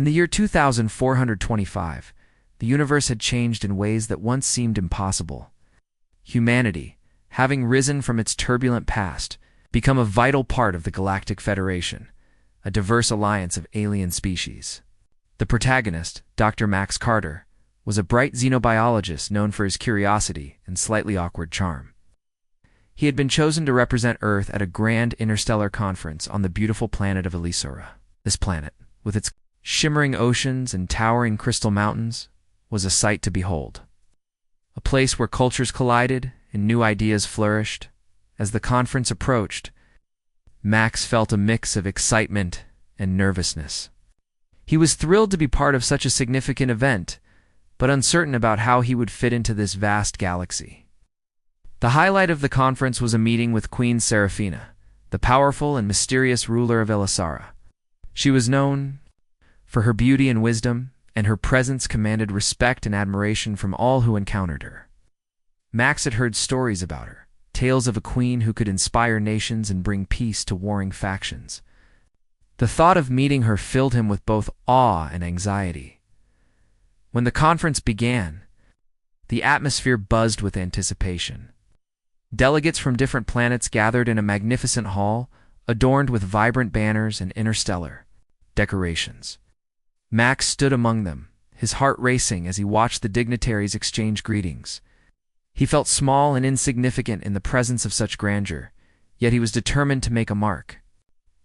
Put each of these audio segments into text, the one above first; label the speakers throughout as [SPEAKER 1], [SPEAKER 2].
[SPEAKER 1] In the year 2425, the universe had changed in ways that once seemed impossible. Humanity, having risen from its turbulent past, become a vital part of the Galactic Federation, a diverse alliance of alien species. The protagonist, Dr. Max Carter, was a bright xenobiologist known for his curiosity and slightly awkward charm. He had been chosen to represent Earth at a grand interstellar conference on the beautiful planet of Elisora. This planet, with its shimmering oceans and towering crystal mountains, was a sight to behold. A place where cultures collided and new ideas flourished. As the conference approached, Max felt a mix of excitement and nervousness. He was thrilled to be part of such a significant event, but uncertain about how he would fit into this vast galaxy. The highlight of the conference was a meeting with Queen Seraphina, the powerful and mysterious ruler of Elisara. She was known for her beauty and wisdom, and her presence commanded respect and admiration from all who encountered her. Max had heard stories about her, tales of a queen who could inspire nations and bring peace to warring factions. The thought of meeting her filled him with both awe and anxiety. When the conference began, the atmosphere buzzed with anticipation. Delegates from different planets gathered in a magnificent hall, adorned with vibrant banners and interstellar decorations. Max stood among them, his heart racing as he watched the dignitaries exchange greetings. He felt small and insignificant in the presence of such grandeur, yet he was determined to make a mark.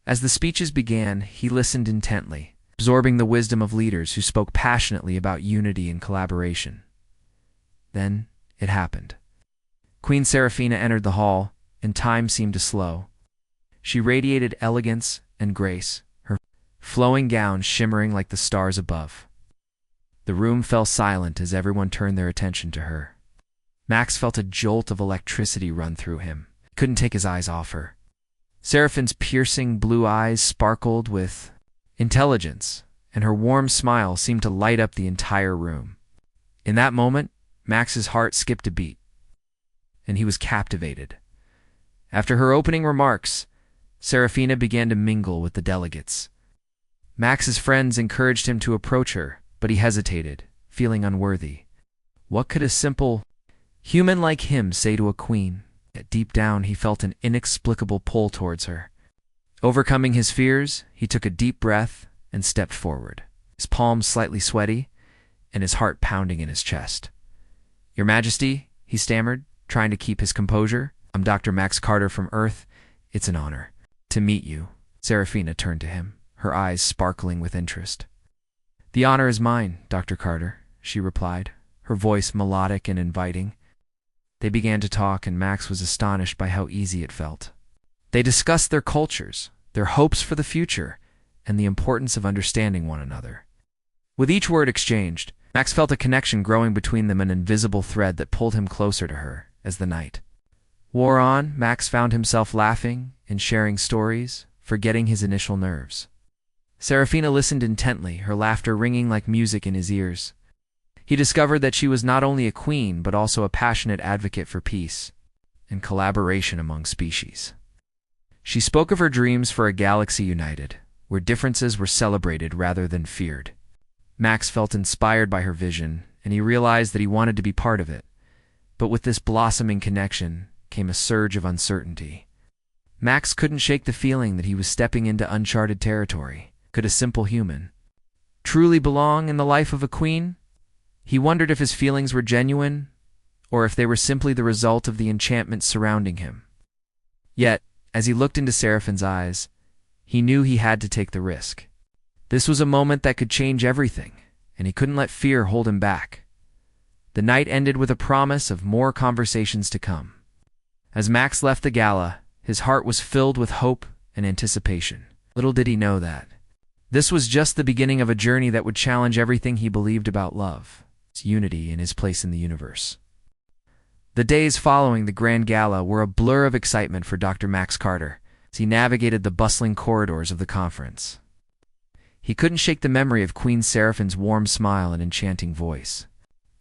[SPEAKER 1] As the speeches began, he listened intently, absorbing the wisdom of leaders who spoke passionately about unity and collaboration. Then it happened. Queen Seraphina entered the hall, and time seemed to slow. She radiated elegance and grace, her flowing gown shimmering like the stars above. The room fell silent as everyone turned their attention to her. Max felt a jolt of electricity run through him. He couldn't take his eyes off her. Seraphine's piercing blue eyes sparkled with intelligence, and her warm smile seemed to light up the entire room. In that moment, Max's heart skipped a beat, and he was captivated. After her opening remarks, Seraphina began to mingle with the delegates. Max's friends encouraged him to approach her, but he hesitated, feeling unworthy. What could a simple human like him say to a queen? Yet deep down, he felt an inexplicable pull towards her. Overcoming his fears, he took a deep breath and stepped forward, his palms slightly sweaty and his heart pounding in his chest. "Your Majesty," he stammered, trying to keep his composure. "I'm Dr. Max Carter from Earth. It's an honor to meet you." Seraphina turned to him, her eyes sparkling with interest. "The honor is mine, Dr. Carter," she replied, her voice melodic and inviting. They began to talk, and Max was astonished by how easy it felt. They discussed their cultures, their hopes for the future, and the importance of understanding one another. With each word exchanged, Max felt a connection growing between them, an invisible thread that pulled him closer to her. As the night wore on, Max found himself laughing and sharing stories, forgetting his initial nerves. Seraphina listened intently, her laughter ringing like music in his ears. He discovered that she was not only a queen, but also a passionate advocate for peace and collaboration among species. She spoke of her dreams for a galaxy united, where differences were celebrated rather than feared. Max felt inspired by her vision, and he realized that he wanted to be part of it. But with this blossoming connection came a surge of uncertainty. Max couldn't shake the feeling that he was stepping into uncharted territory. Could a simple human truly belong in the life of a queen? He wondered if his feelings were genuine, or if they were simply the result of the enchantment surrounding him. Yet, as he looked into Seraphine's eyes, he knew he had to take the risk. This was a moment that could change everything, and he couldn't let fear hold him back. The night ended with a promise of more conversations to come. As Max left the gala, his heart was filled with hope and anticipation. Little did he know that this was just the beginning of a journey that would challenge everything he believed about love, its unity, and his place in the universe. The days following the grand gala were a blur of excitement for Dr. Max Carter as he navigated the bustling corridors of the conference. He couldn't shake the memory of Queen Seraphine's warm smile and enchanting voice.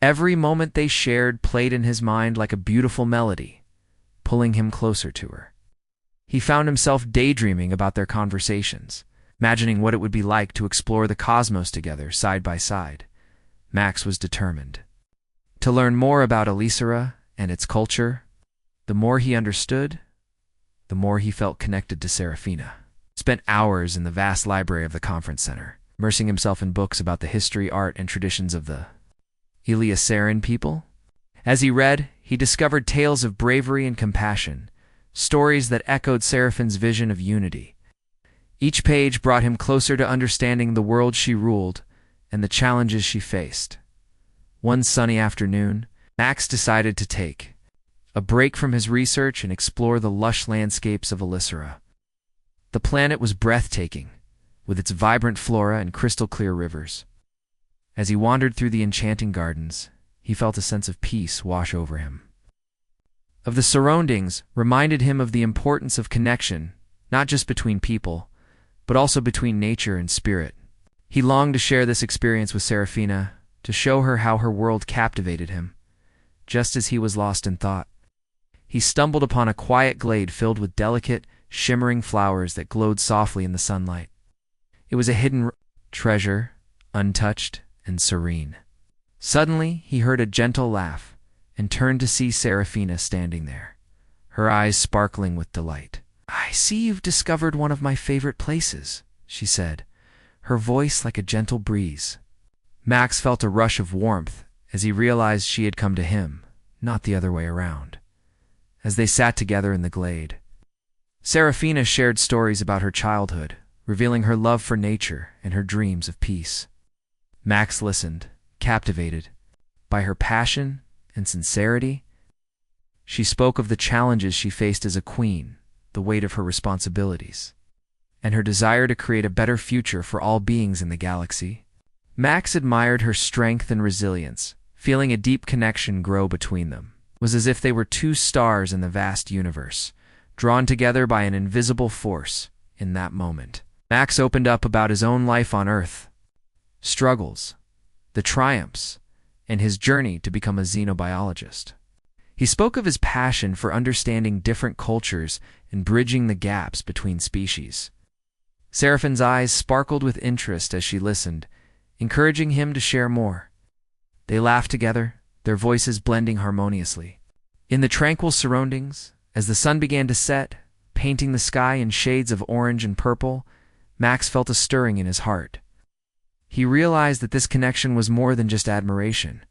[SPEAKER 1] Every moment they shared played in his mind like a beautiful melody, pulling him closer to her. He found himself daydreaming about their conversations, imagining what it would be like to explore the cosmos together, side by side. Max was determined to learn more about Elysium and its culture. The more he understood, the more he felt connected to Serafina. He spent hours in the vast library of the conference center, immersing himself in books about the history, art, and traditions of the Elysian people. As he read, he discovered tales of bravery and compassion, stories that echoed Seraphine's vision of unity. Each page brought him closer to understanding the world she ruled and the challenges she faced. One sunny afternoon, Max decided to take a break from his research and explore the lush landscapes of Elysium. The planet was breathtaking, with its vibrant flora and crystal-clear rivers. As he wandered through the enchanting gardens, he felt a sense of peace wash over him. Of the surroundings reminded him of the importance of connection, not just between people, but also between nature and spirit. He longed to share this experience with Serafina, to show her how her world captivated him, just as he was lost in thought. He stumbled upon a quiet glade filled with delicate, shimmering flowers that glowed softly in the sunlight. It was a hidden treasure, untouched and serene. Suddenly, he heard a gentle laugh and turned to see Serafina standing there, her eyes sparkling with delight. "I see you've discovered one of my favorite places," she said, her voice like a gentle breeze. Max felt a rush of warmth as he realized she had come to him, not the other way around. As they sat together in the glade, Serafina shared stories about her childhood, revealing her love for nature and her dreams of peace. Max listened, captivated by her passion and sincerity. She spoke of the challenges she faced as a queen, the weight of her responsibilities, and her desire to create a better future for all beings in the galaxy. Max admired her strength and resilience, feeling a deep connection grow between them. It was as if they were two stars in the vast universe, drawn together by an invisible force. In that moment, Max opened up about his own life on Earth, struggles, the triumphs, and his journey to become a xenobiologist. He spoke of his passion for understanding different cultures and bridging the gaps between species. Seraphine's eyes sparkled with interest as she listened, encouraging him to share more. They laughed together, their voices blending harmoniously. In the tranquil surroundings, as the sun began to set, painting the sky in shades of orange and purple, Max felt a stirring in his heart. He realized that this connection was more than just admiration.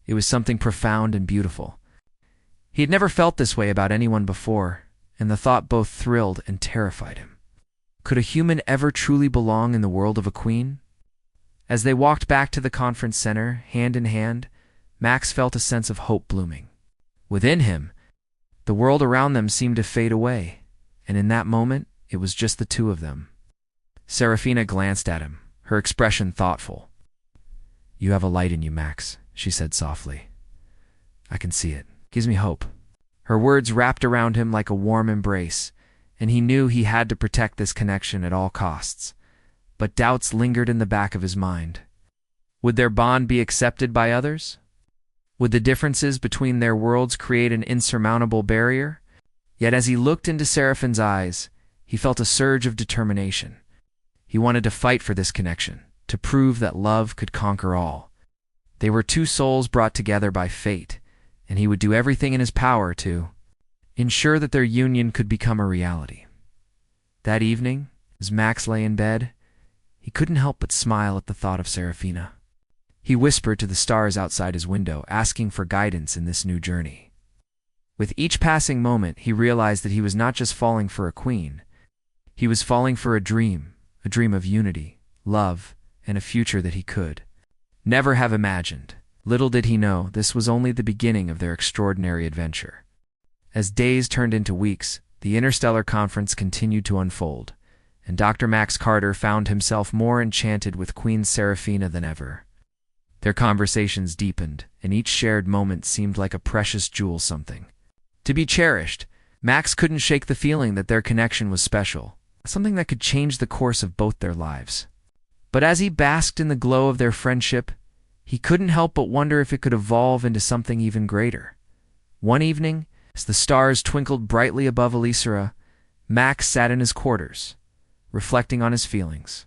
[SPEAKER 1] It was something profound and beautiful. He had never felt this way about anyone before, and the thought both thrilled and terrified him. Could a human ever truly belong in the world of a queen? As they walked back to the conference center, hand in hand, Max felt a sense of hope blooming. Within him, the world around them seemed to fade away, and in that moment, it was just the two of them. Serafina glanced at him, her expression thoughtful. "You have a light in you, Max," she said softly. "I can see it. Gives me hope." Her words wrapped around him like a warm embrace, and he knew he had to protect this connection at all costs. But doubts lingered in the back of his mind. Would their bond be accepted by others? Would the differences between their worlds create an insurmountable barrier? Yet as he looked into Seraphine's eyes, he felt a surge of determination. He wanted to fight for this connection, to prove that love could conquer all. They were two souls brought together by fate, and he would do everything in his power to ensure that their union could become a reality. That evening, as Max lay in bed, he couldn't help but smile at the thought of Serafina. He whispered to the stars outside his window, asking for guidance in this new journey. With each passing moment, he realized that he was not just falling for a queen. He was falling for a dream of unity, love, and a future that he could never have imagined. Little did he know, this was only the beginning of their extraordinary adventure. As days turned into weeks, the Interstellar Conference continued to unfold, and Dr. Max Carter found himself more enchanted with Queen Serafina than ever. Their conversations deepened, and each shared moment seemed like a precious jewel, something to be cherished. Max couldn't shake the feeling that their connection was special, something that could change the course of both their lives. But as he basked in the glow of their friendship, he couldn't help but wonder if it could evolve into something even greater. One evening, as the stars twinkled brightly above Elysium, Max sat in his quarters, reflecting on his feelings.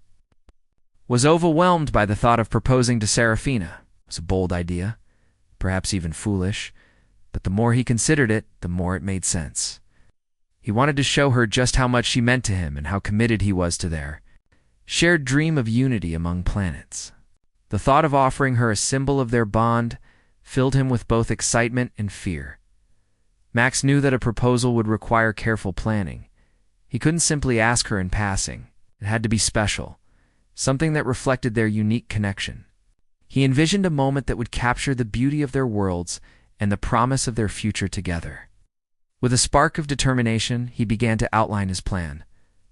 [SPEAKER 1] Was overwhelmed by the thought of proposing to Seraphina. It was a bold idea, perhaps even foolish, but the more he considered it, the more it made sense. He wanted to show her just how much she meant to him and how committed he was to their shared dream of unity among planets. The thought of offering her a symbol of their bond filled him with both excitement and fear. Max knew that a proposal would require careful planning. He couldn't simply ask her in passing. It had to be special, something that reflected their unique connection. He envisioned a moment that would capture the beauty of their worlds and the promise of their future together. With a spark of determination, he began to outline his plan.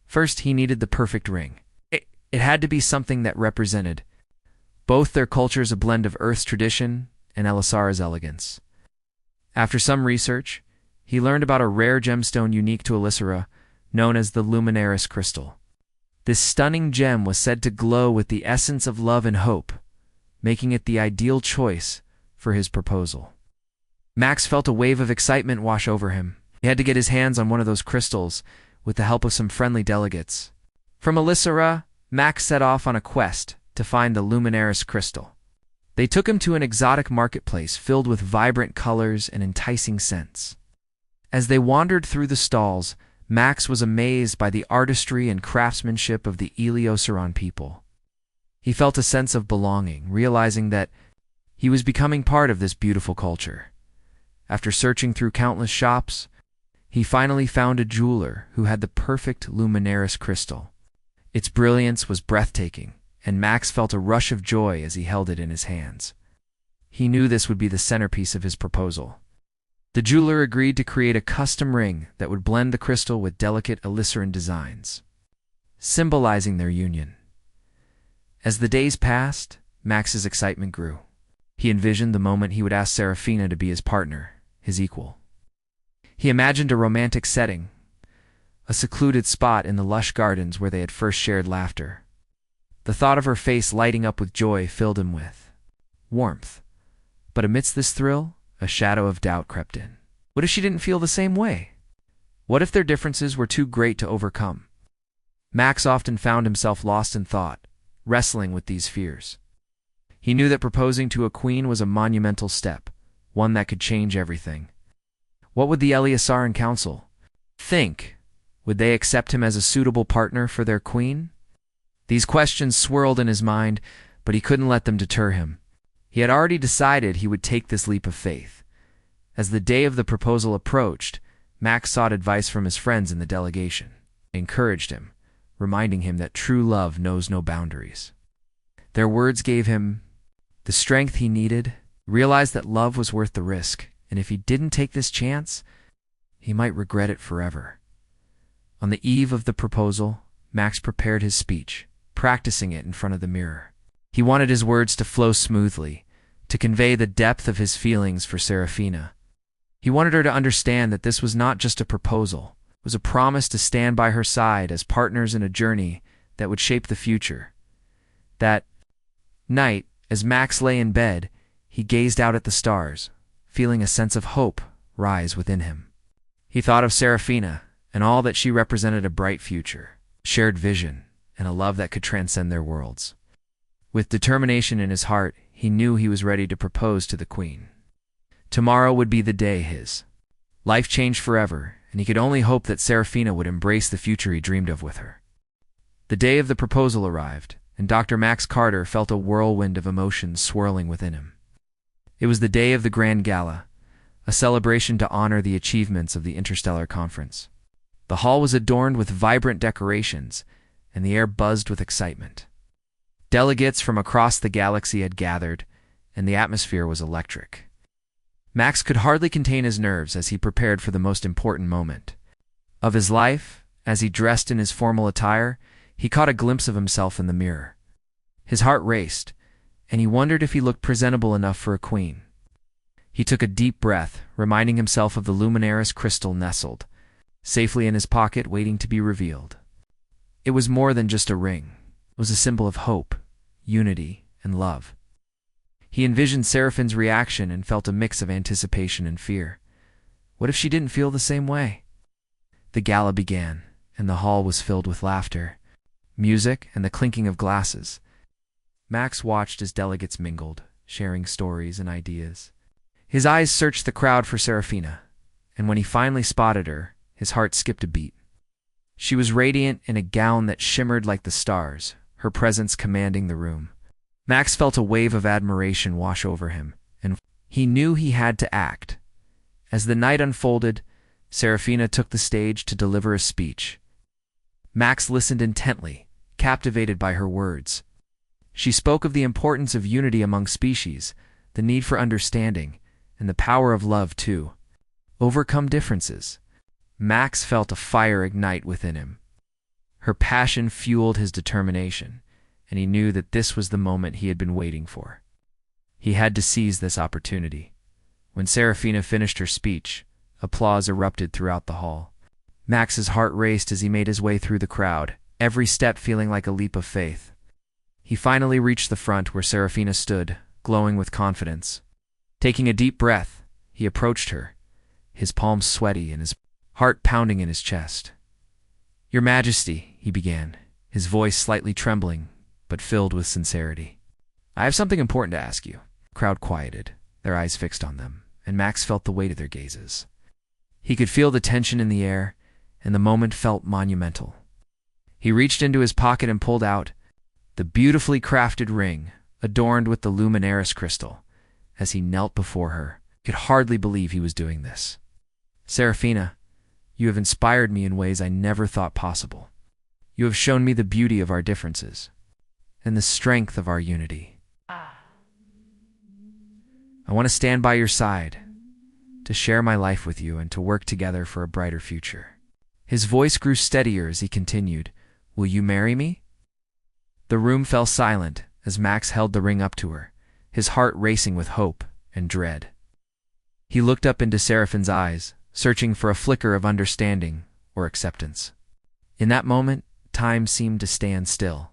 [SPEAKER 1] First, he needed the perfect ring. It had to be something that represented both their cultures, a blend of Earth's tradition and Elisara's elegance. After some research, he learned about a rare gemstone unique to Elisara, known as the Luminaris crystal. This stunning gem was said to glow with the essence of love and hope, making it the ideal choice for his proposal. Max felt a wave of excitement wash over him. He had to get his hands on one of those crystals with the help of some friendly delegates. From Elisara, Max set off on a quest to find the Luminaris crystal. They took him to an exotic marketplace filled with vibrant colors and enticing scents. As they wandered through the stalls, Max was amazed by the artistry and craftsmanship of the Eliosaran people. He felt a sense of belonging, realizing that he was becoming part of this beautiful culture. After searching through countless shops, he finally found a jeweler who had the perfect Luminaris crystal. Its brilliance was breathtaking, and Max felt a rush of joy as he held it in his hands. He knew this would be the centerpiece of his proposal. The jeweler agreed to create a custom ring that would blend the crystal with delicate Elisaran designs, symbolizing their union. As the days passed, Max's excitement grew. He envisioned the moment he would ask Seraphina to be his partner, his equal. He imagined a romantic setting, a secluded spot in the lush gardens where they had first shared laughter. The thought of her face lighting up with joy filled him with warmth. But amidst this thrill, a shadow of doubt crept in. What if she didn't feel the same way? What if their differences were too great to overcome? Max often found himself lost in thought, wrestling with these fears. He knew that proposing to a queen was a monumental step, one that could change everything. What would the Eliosaran Council think? Would they accept him as a suitable partner for their queen? These questions swirled in his mind, but he couldn't let them deter him. He had already decided he would take this leap of faith. As the day of the proposal approached, Max sought advice from his friends in the delegation. They encouraged him, reminding him that true love knows no boundaries. Their words gave him the strength he needed, realized that love was worth the risk, and if he didn't take this chance, he might regret it forever. On the eve of the proposal, Max prepared his speech, practicing it in front of the mirror. He wanted his words to flow smoothly, to convey the depth of his feelings for Seraphina. He wanted her to understand that this was not just a proposal, it was a promise to stand by her side as partners in a journey that would shape the future. That night, as Max lay in bed, he gazed out at the stars, feeling a sense of hope rise within him. He thought of Seraphina and all that she represented: a bright future, shared vision, and a love that could transcend their worlds. With determination in his heart, he knew he was ready to propose to the queen. Tomorrow would be the day his life changed forever, and he could only hope that Seraphina would embrace the future he dreamed of with her. The day of the proposal arrived, and Dr. Max Carter felt a whirlwind of emotions swirling within him. It was the day of the Grand Gala, a celebration to honor the achievements of the Interstellar Conference. The hall was adorned with vibrant decorations, and the air buzzed with excitement. Delegates from across the galaxy had gathered, and the atmosphere was electric. Max could hardly contain his nerves as he prepared for the most important moment of his life. As he dressed in his formal attire, he caught a glimpse of himself in the mirror. His heart raced, and he wondered if he looked presentable enough for a queen. He took a deep breath, reminding himself of the Luminaris crystal nestled safely in his pocket, waiting to be revealed. It was more than just a ring. It was a symbol of hope, unity, and love. He envisioned Seraphine's reaction and felt a mix of anticipation and fear. What if she didn't feel the same way? The gala began, and the hall was filled with laughter. music, and the clinking of glasses. Max watched as delegates mingled, sharing stories and ideas. His eyes searched the crowd for Serafina, and when he finally spotted her, his heart skipped a beat. She was radiant in a gown that shimmered like the stars, her presence commanding the room. Max felt a wave of admiration wash over him, and he knew he had to act. As the night unfolded, Serafina took the stage to deliver a speech. Max listened intently, captivated by her words. She spoke of the importance of unity among species, the need for understanding, and the power of love to overcome differences. Max felt a fire ignite within him. Her passion fueled his determination, and he knew that this was the moment he had been waiting for. He had to seize this opportunity. When Serafina finished her speech, applause erupted throughout the hall. Max's heart raced as he made his way through the crowd, every step feeling like a leap of faith. He finally reached the front where Serafina stood, glowing with confidence. Taking a deep breath, he approached her, his palms sweaty and his heart pounding in his chest. "Your Majesty," he began, his voice slightly trembling, but filled with sincerity. "I have something important to ask you." The crowd quieted, their eyes fixed on them, and Max felt the weight of their gazes. He could feel the tension in the air, and the moment felt monumental. He reached into his pocket and pulled out the beautifully crafted ring, adorned with the luminaris crystal. As he knelt before her, he could hardly believe he was doing this. "Serafina, you have inspired me in ways I never thought possible. You have shown me the beauty of our differences and the strength of our unity. I want to stand by your side, to share my life with you and to work together for a brighter future." His voice grew steadier as he continued, "Will you marry me?" The room fell silent as Max held the ring up to her, his heart racing with hope and dread. He looked up into Seraphine's eyes, searching for a flicker of understanding or acceptance. In that moment, time seemed to stand still.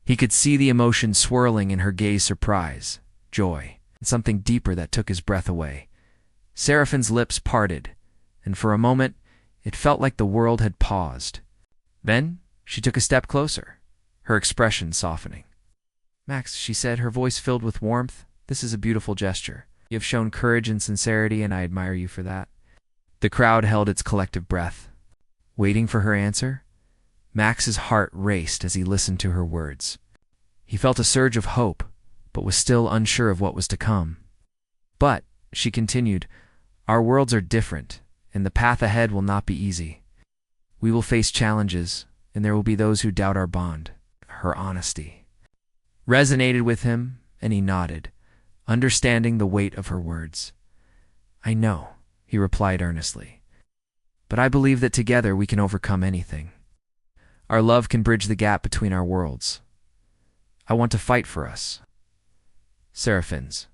[SPEAKER 1] He could see the emotion swirling in her gaze: surprise, joy, and something deeper that took his breath away. Seraphine's lips parted, and for a moment, it felt like the world had paused. Then, she took a step closer, her expression softening. "Max," she said, her voice filled with warmth, "this is a beautiful gesture. You have shown courage and sincerity, and I admire you for that." The crowd held its collective breath, waiting for her answer. Max's heart raced as he listened to her words. He felt a surge of hope, but was still unsure of what was to come. "But," she continued, "our worlds are different, and the path ahead will not be easy. We will face challenges, and there will be those who doubt our bond." Her honesty resonated with him, and he nodded, understanding the weight of her words. "I know," he replied earnestly, "but I believe that together we can overcome anything. Our love can bridge the gap between our worlds. I want to fight for us." Seraphine's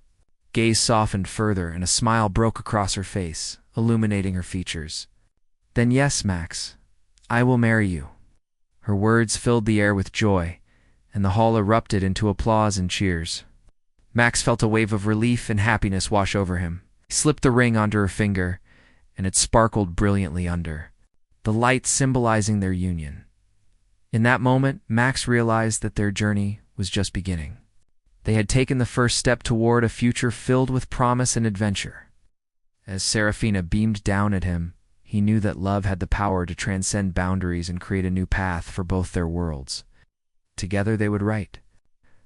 [SPEAKER 1] gaze softened further, and a smile broke across her face, illuminating her features. "Then yes, Max, I will marry you." Her words filled the air with joy, and the hall erupted into applause and cheers. Max felt a wave of relief and happiness wash over him. He slipped the ring onto her finger, and it sparkled brilliantly under, the light symbolizing their union. In that moment, Max realized that their journey was just beginning. They had taken the first step toward a future filled with promise and adventure. As Serafina beamed down at him, he knew that love had the power to transcend boundaries and create a new path for both their worlds. Together they would write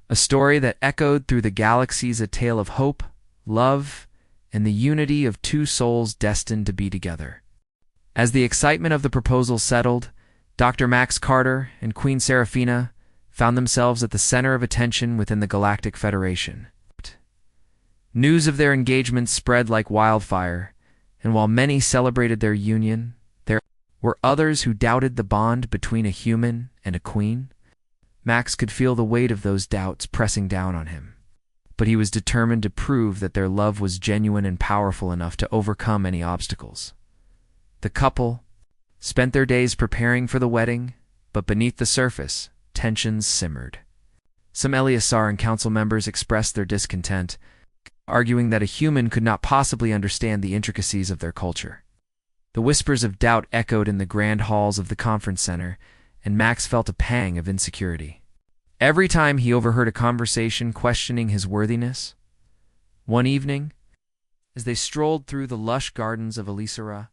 [SPEAKER 1] a story that echoed through the galaxies, a tale of hope, love, and the unity of two souls destined to be together. As the excitement of the proposal settled, Dr. Max Carter and Queen Serafina found themselves at the center of attention within the Galactic Federation. News of their engagement spread like wildfire, and while many celebrated their union, there were others who doubted the bond between a human and a queen. Max could feel the weight of those doubts pressing down on him, but he was determined to prove that their love was genuine and powerful enough to overcome any obstacles. The couple spent their days preparing for the wedding, but beneath the surface, tensions simmered. Some Eliasar and council members expressed their discontent, arguing that a human could not possibly understand the intricacies of their culture. The whispers of doubt echoed in the grand halls of the conference center, and Max felt a pang of insecurity. Every time he overheard a conversation questioning his worthiness. One evening, as they strolled through the lush gardens of Elisara,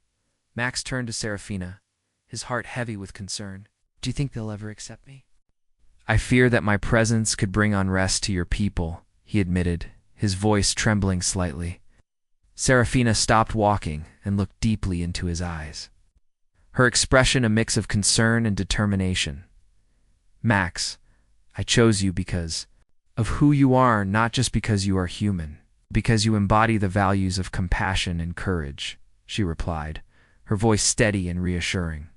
[SPEAKER 1] Max turned to Serafina, his heart heavy with concern. "Do you think they'll ever accept me?" "I fear that my presence could bring unrest to your people," he admitted, his voice trembling slightly. Serafina stopped walking and looked deeply into his eyes, her expression a mix of concern and determination. "Max, I chose you because of who you are, not just because you are human, because you embody the values of compassion and courage," she replied, her voice steady and reassuring.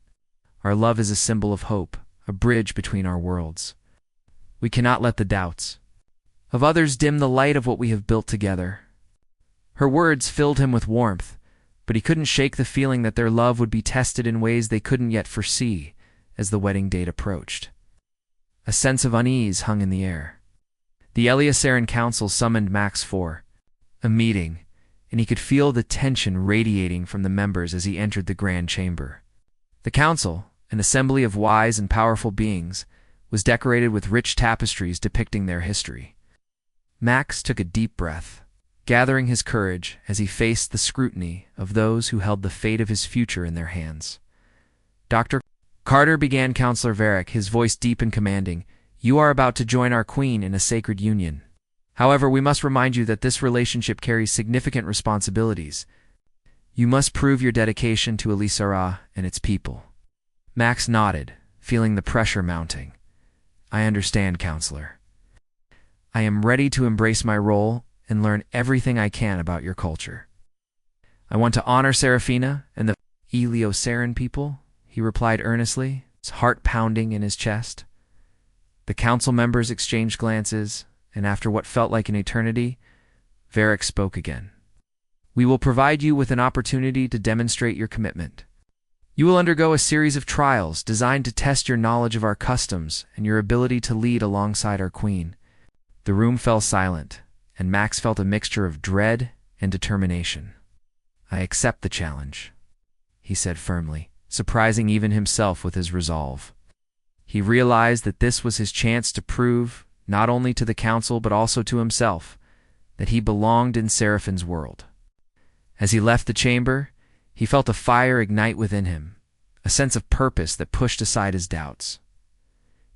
[SPEAKER 1] "Our love is a symbol of hope, a bridge between our worlds. We cannot let the doubts of others dim the light of what we have built together." Her words filled him with warmth, but he couldn't shake the feeling that their love would be tested in ways they couldn't yet foresee as the wedding date approached. A sense of unease hung in the air. The Eliasaran Council summoned Max for a meeting, and he could feel the tension radiating from the members as he entered the grand chamber. The council, an assembly of wise and powerful beings, was decorated with rich tapestries depicting their history. Max took a deep breath, gathering his courage as he faced the scrutiny of those who held the fate of his future in their hands. "Dr. Carter," began Counselor Varick, his voice deep and commanding, "you are about to join our queen in a sacred union. However, we must remind you that this relationship carries significant responsibilities. You must prove your dedication to Elisara and its people." Max nodded, feeling the pressure mounting. "I understand, Counselor. I am ready to embrace my role and learn everything I can about your culture. I want to honor Serafina and the Eliosaran people," he replied earnestly, his heart pounding in his chest. The council members exchanged glances, and after what felt like an eternity, Varick spoke again. "We will provide you with an opportunity to demonstrate your commitment. You will undergo a series of trials designed to test your knowledge of our customs and your ability to lead alongside our queen." The room fell silent, and Max felt a mixture of dread and determination. "I accept the challenge," he said firmly, surprising even himself with his resolve. He realized that this was his chance to prove, not only to the council but also to himself, that he belonged in Seraphin's world. As he left the chamber, he felt a fire ignite within him, a sense of purpose that pushed aside his doubts.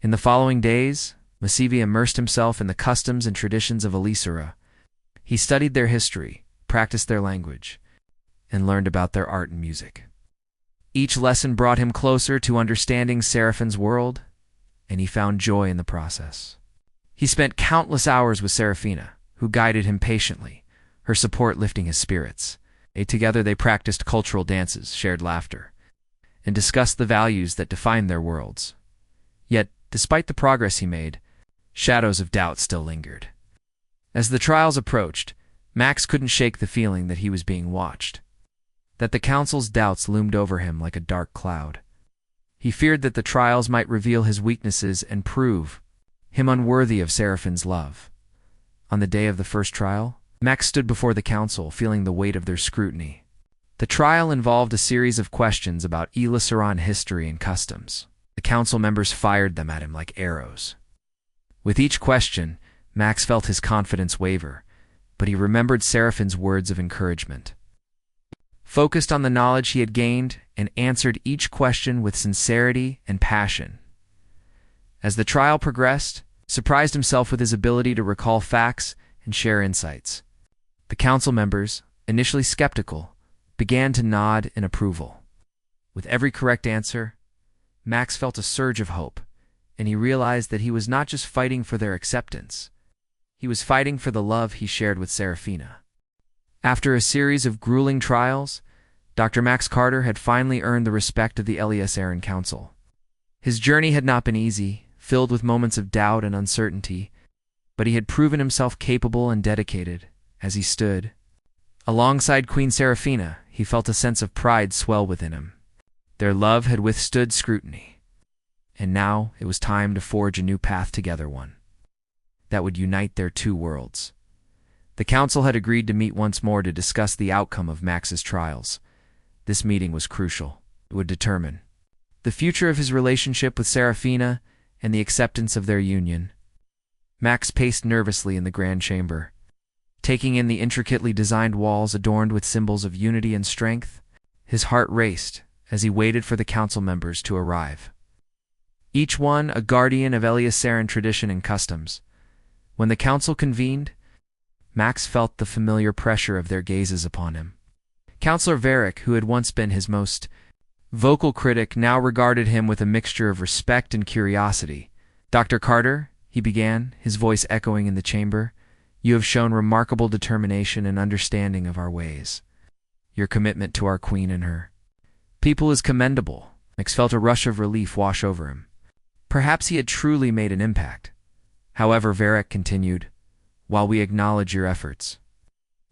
[SPEAKER 1] In the following days, Masivi immersed himself in the customs and traditions of Elisara. He studied their history, practiced their language, and learned about their art and music. Each lesson brought him closer to understanding Seraphin's world, and he found joy in the process. He spent countless hours with Serafina, who guided him patiently, her support lifting his spirits. Together they practiced cultural dances, shared laughter, and discussed the values that defined their worlds. Yet, despite the progress he made, shadows of doubt still lingered. As the trials approached, Max couldn't shake the feeling that he was being watched, that the council's doubts loomed over him like a dark cloud. He feared that the trials might reveal his weaknesses and prove him unworthy of Seraphin's love. On the day of the first trial, Max stood before the council, feeling the weight of their scrutiny. The trial involved a series of questions about Elisaran history and customs. The council members fired them at him like arrows. With each question, Max felt his confidence waver, but he remembered Seraphin's words of encouragement. Focused on the knowledge he had gained and answered each question with sincerity and passion. As the trial progressed, surprised himself with his ability to recall facts and share insights. The council members, initially skeptical, began to nod in approval. With every correct answer, Max felt a surge of hope, and he realized that he was not just fighting for their acceptance. He was fighting for the love he shared with Serafina. After a series of grueling trials, Dr. Max Carter had finally earned the respect of the Eliasaran Council. His journey had not been easy, filled with moments of doubt and uncertainty, but he had proven himself capable and dedicated. As he stood alongside Queen Serafina, he felt a sense of pride swell within him. Their love had withstood scrutiny, and now it was time to forge a new path together, one that would unite their two worlds. The council had agreed to meet once more to discuss the outcome of Max's trials. This meeting was crucial. It would determine the future of his relationship with Serafina, and the acceptance of their union. Max paced nervously in the grand chamber, taking in the intricately designed walls adorned with symbols of unity and strength. His heart raced as he waited for the council members to arrive, each one a guardian of Eliasaran tradition and customs. When the council convened, Max felt the familiar pressure of their gazes upon him. Councillor Varric, who had once been his most vocal critic, now regarded him with a mixture of respect and curiosity. "Dr. Carter," he began, his voice echoing in the chamber, "you have shown remarkable determination and understanding of our ways. Your commitment to our queen and her people is commendable." Max felt a rush of relief wash over him. Perhaps he had truly made an impact. However, Varric continued, "While we acknowledge your efforts,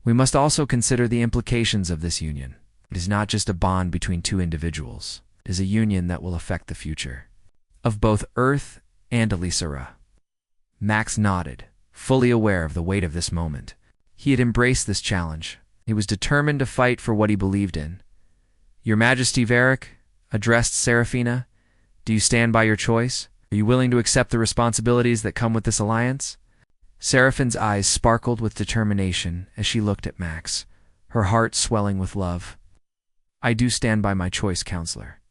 [SPEAKER 1] we must also consider the implications of this union. It is not just a bond between two individuals. It is a union that will affect the future of both Earth and Elisara." Max nodded, fully aware of the weight of this moment. He had embraced this challenge. He was determined to fight for what he believed in. "Your Majesty," Varric addressed Serafina, "do you stand by your choice? Are you willing to accept the responsibilities that come with this alliance?" Seraphine's eyes sparkled with determination as she looked at Max, her heart swelling with love. "I do stand by my choice, Counselor.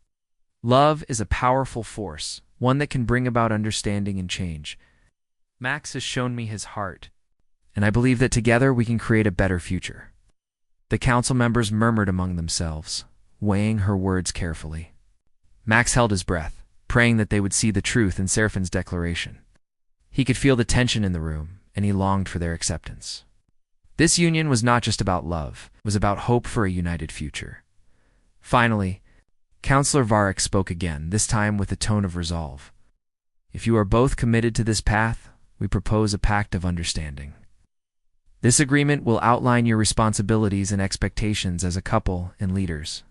[SPEAKER 1] Love is a powerful force, one that can bring about understanding and change. Max has shown me his heart, and I believe that together we can create a better future." The council members murmured among themselves, weighing her words carefully. Max held his breath, praying that they would see the truth in Seraphine's declaration. He could feel the tension in the room, and he longed for their acceptance. This union was not just about love, it was about hope for a united future. Finally, Councillor Varric spoke again, this time with a tone of resolve. "If you are both committed to this path, we propose a pact of understanding. This agreement will outline your responsibilities and expectations as a couple and leaders.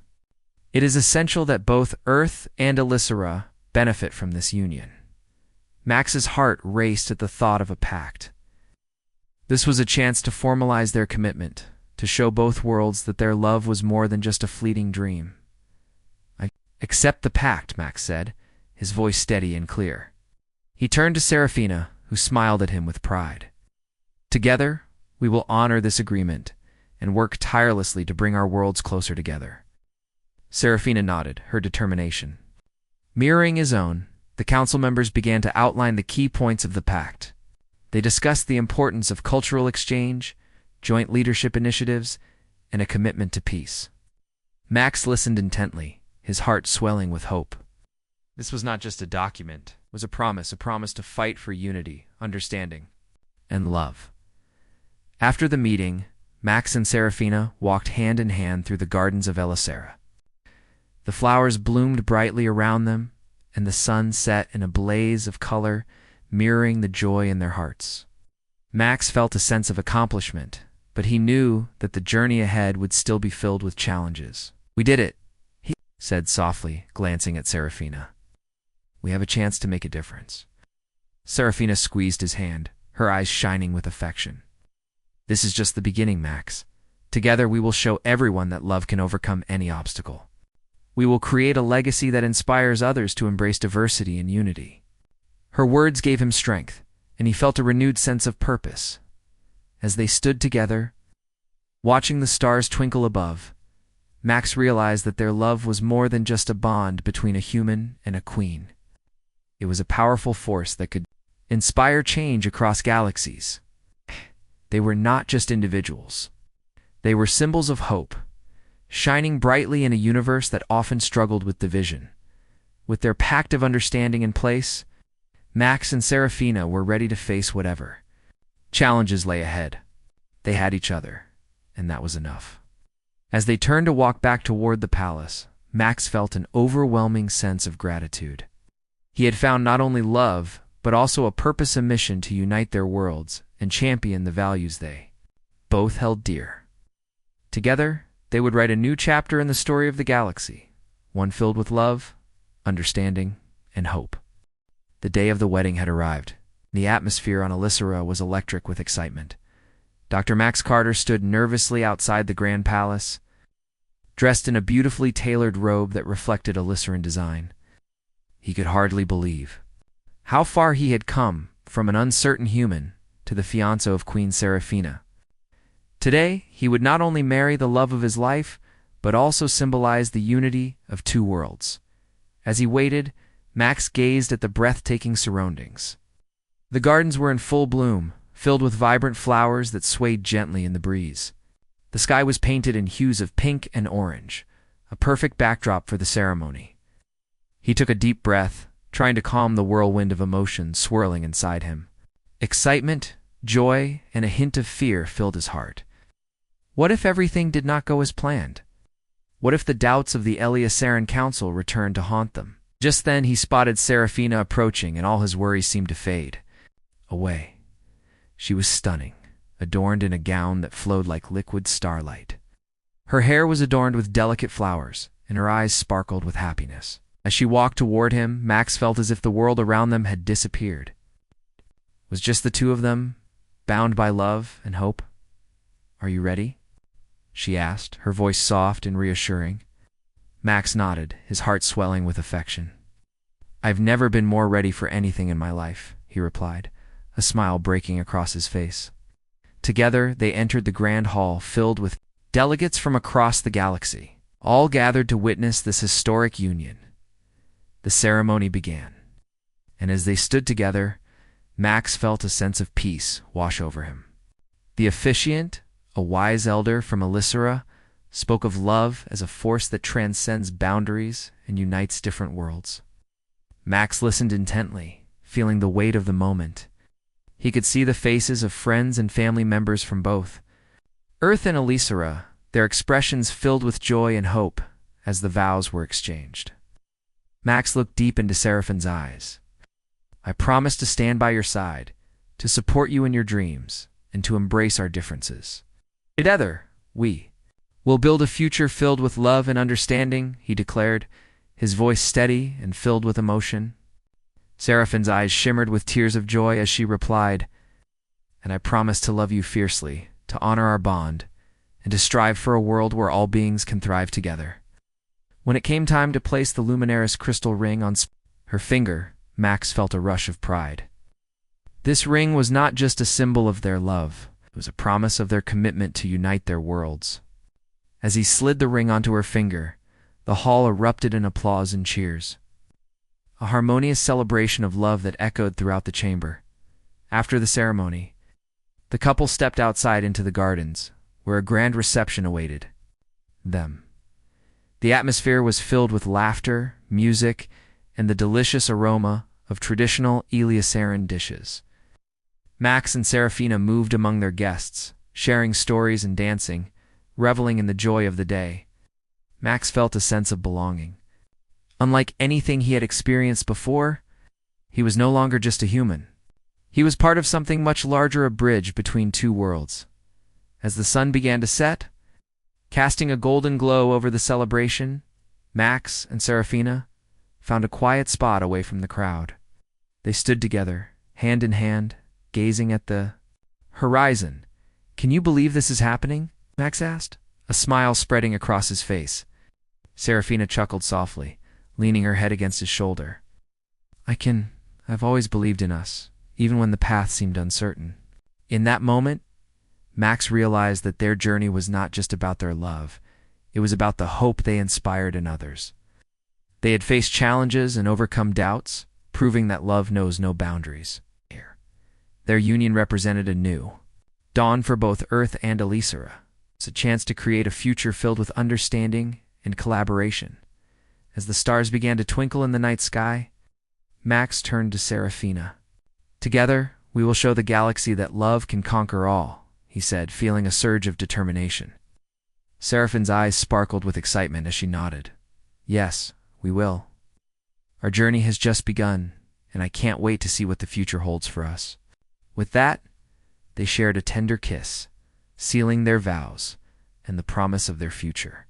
[SPEAKER 1] It is essential that both Earth and Elisara benefit from this union." Max's heart raced at the thought of a pact. This was a chance to formalize their commitment, to show both worlds that their love was more than just a fleeting dream. "I accept the pact," Max said, his voice steady and clear. He turned to Serafina, who smiled at him with pride. "Together, we will honor this agreement and work tirelessly to bring our worlds closer together." Serafina nodded, her determination mirroring his own. The council members began to outline the key points of the pact. They discussed the importance of cultural exchange, joint leadership initiatives, and a commitment to peace. Max listened intently, his heart swelling with hope. This was not just a document, it was a promise to fight for unity, understanding, and love. After the meeting, Max and Serafina walked hand in hand through the gardens of Elisara. The flowers bloomed brightly around them, and the sun set in a blaze of color, mirroring the joy in their hearts. Max felt a sense of accomplishment, but he knew that the journey ahead would still be filled with challenges. "We did it," he said softly, glancing at Serafina. "We have a chance to make a difference." Serafina squeezed his hand, her eyes shining with affection. "This is just the beginning, Max. Together we will show everyone that love can overcome any obstacle. We will create a legacy that inspires others to embrace diversity and unity." Her words gave him strength, and he felt a renewed sense of purpose. As they stood together, watching the stars twinkle above, Max realized that their love was more than just a bond between a human and a queen. It was a powerful force that could inspire change across galaxies. They were not just individuals. They were symbols of hope, shining brightly in a universe that often struggled with division. With their pact of understanding in place, Max and Serafina were ready to face whatever challenges lay ahead. They had each other, and that was enough. As they turned to walk back toward the palace, Max felt an overwhelming sense of gratitude. He had found not only love, but also a purpose and mission to unite their worlds and champion the values they both held dear. Together, they would write a new chapter in the story of the galaxy, one filled with love, understanding, and hope. The day of the wedding had arrived. The atmosphere on Elisara was electric with excitement. Dr. Max Carter stood nervously outside the Grand Palace, dressed in a beautifully tailored robe that reflected Elisaran design. He could hardly believe how far he had come from an uncertain human to the fiancé of Queen Seraphina. Today, he would not only marry the love of his life, but also symbolize the unity of two worlds. As he waited, Max gazed at the breathtaking surroundings. The gardens were in full bloom, filled with vibrant flowers that swayed gently in the breeze. The sky was painted in hues of pink and orange, a perfect backdrop for the ceremony. He took a deep breath, trying to calm the whirlwind of emotions swirling inside him. Excitement, joy, and a hint of fear filled his heart. What if everything did not go as planned? What if the doubts of the Eliasaran Council returned to haunt them? Just then he spotted Seraphina approaching, and all his worries seemed to fade away. She was stunning, adorned in a gown that flowed like liquid starlight. Her hair was adorned with delicate flowers, and her eyes sparkled with happiness. As she walked toward him, Max felt as if the world around them had disappeared. Was just the two of them, bound by love and hope? "Are you ready?" she asked, her voice soft and reassuring. Max nodded, his heart swelling with affection. "I've never been more ready for anything in my life," he replied, a smile breaking across his face. Together, they entered the grand hall filled with delegates from across the galaxy, all gathered to witness this historic union. The ceremony began, and as they stood together, Max felt a sense of peace wash over him. The officiant, a wise elder from Elysera, spoke of love as a force that transcends boundaries and unites different worlds. Max listened intently, feeling the weight of the moment. He could see the faces of friends and family members from both Earth and Elysera, their expressions filled with joy and hope as the vows were exchanged. Max looked deep into Seraphine's eyes. "I promise to stand by your side, to support you in your dreams, and to embrace our differences. Together, we will build a future filled with love and understanding," he declared, his voice steady and filled with emotion. Seraphine's eyes shimmered with tears of joy as she replied, "And I promise to love you fiercely, to honor our bond, and to strive for a world where all beings can thrive together." When it came time to place the luminous crystal ring on her finger, Max felt a rush of pride. This ring was not just a symbol of their love, it was a promise of their commitment to unite their worlds. As he slid the ring onto her finger, the hall erupted in applause and cheers, a harmonious celebration of love that echoed throughout the chamber. After the ceremony, the couple stepped outside into the gardens, where a grand reception awaited them. The atmosphere was filled with laughter, music, and the delicious aroma of traditional Eliasaran dishes. Max and Seraphina moved among their guests, sharing stories and dancing, reveling in the joy of the day. Max felt a sense of belonging. Unlike anything he had experienced before, he was no longer just a human. He was part of something much larger, a bridge between two worlds. As the sun began to set, casting a golden glow over the celebration, Max and Seraphina found a quiet spot away from the crowd. They stood together, hand in hand, gazing at the horizon. "Can you believe this is happening?" Max asked, a smile spreading across his face. Seraphina chuckled softly, leaning her head against his shoulder. I've always believed in us, even when the path seemed uncertain." In that moment, Max realized that their journey was not just about their love, it was about the hope they inspired in others. They had faced challenges and overcome doubts, proving that love knows no boundaries. Their union represented a new dawn for both Earth and Elysera. It's a chance to create a future filled with understanding and collaboration. As the stars began to twinkle in the night sky, Max turned to Seraphina. "Together, we will show the galaxy that love can conquer all," he said, feeling a surge of determination. Seraphine's eyes sparkled with excitement as she nodded. "Yes, we will. Our journey has just begun, and I can't wait to see what the future holds for us." With that, they shared a tender kiss, sealing their vows and the promise of their future.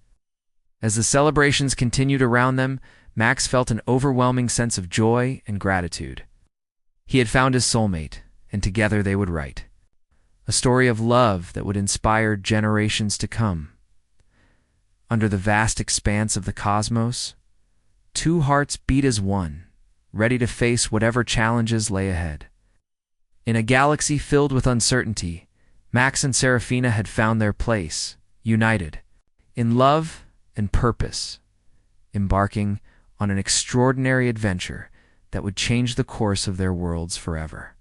[SPEAKER 1] As the celebrations continued around them, Max felt an overwhelming sense of joy and gratitude. He had found his soulmate, and together they would write a story of love that would inspire generations to come. Under the vast expanse of the cosmos, two hearts beat as one, ready to face whatever challenges lay ahead. In a galaxy filled with uncertainty, Max and Serafina had found their place, united, in love and purpose, embarking on an extraordinary adventure that would change the course of their worlds forever.